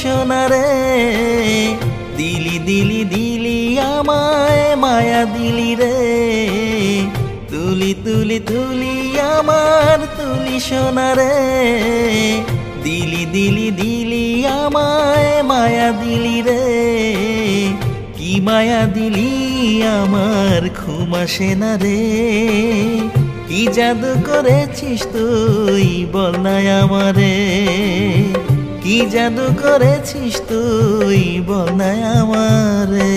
সোনা রে দিলি দিলি দিলি আমায় মায়া দিলি রে তুলি তুলি তুলি আমার তুলি সোনা রে দিলি দিলি দিলি আমায় মায়া দিলি রে কি মায়া দিলি আমার ঘুম আসে না রে কি জাদু করেছিস তুই বল না আমারে কি জাদু করেছিস তুই বল না আমারে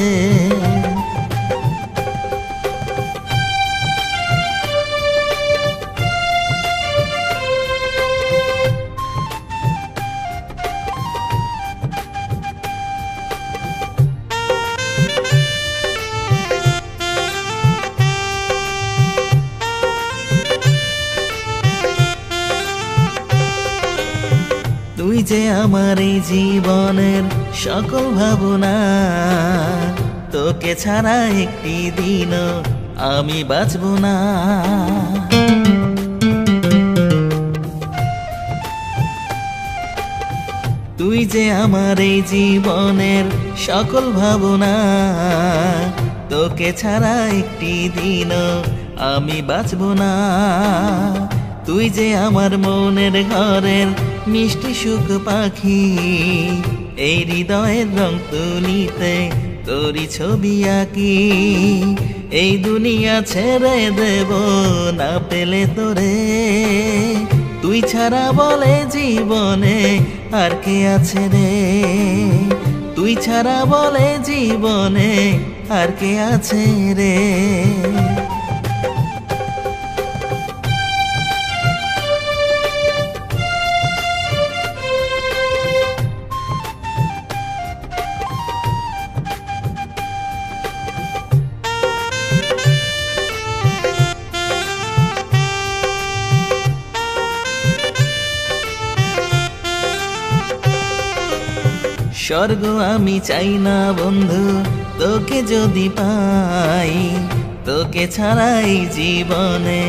তুই যে আমার এই জীবনের সকল ভাবনা তোকে ছাড়া একটি দিনও আমি বাঁচব না তুই যে আমার এই জীবনের সকল ভাবনা তোকে ছাড়া একটি দিনও আমি বাঁচব না তুই যে আমার মনের ঘরের মিষ্টি সুখ পাখি এই হৃদয়ের রং তুলিতে তোরি ছবি আঁকি এই দুনিয়া ছেড়ে দেব না পেলে তোরে তুই ছাড়া বলে জীবনে আর কে আছে রে তুই ছাড়া বলে জীবনে আর কে আছে রে স্বর্গ আমি চাই না বন্ধু তোকে যদি পাই তোকে ছাড়াই জীবনে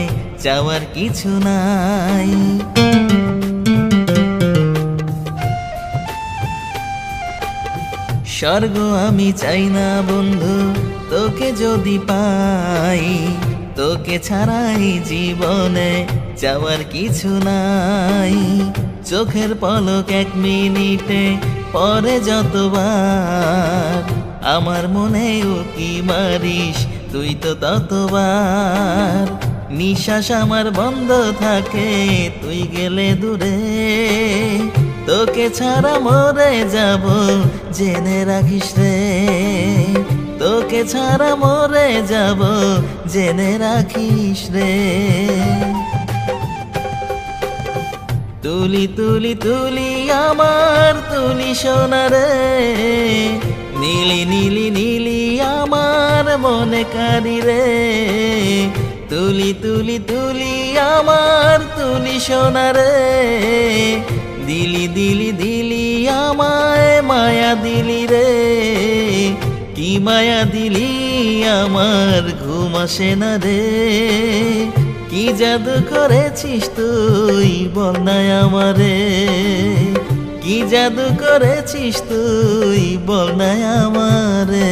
যাওয়ার কিছু নাই স্বর্গ আমি চাই না বন্ধু তোকে যদি পাই তোকে ছাড়াই জীবনে যাওয়ার কিছু নাই চোখের পলক এক মিনিটে পরে যতবার আমার মনে উকি মারিস তুই তো ততবার নিঃশ্বাস আমার বন্ধ থাকে তুই গেলে দূরে তোকে ছাড়া মরে যাব জেনে রাখিস রে তোকে ছাড়া মরে যাব জেনে রাখিস রে তুলি তুলি তুলি আমার তুলি সোনা রে নীলি নীলি নীলি আমার মনে কারি রে তুলি তুলি তুলি আমার তুলি সোনা রে দিলি দিলি দিলি আমায় মায়া দিলি রে কি মায়া দিলি আমার ঘুম আসে না রে কি জাদু করেছিস তুই বল না আমারে কি জাদু করেছিস তুই বল না আমারে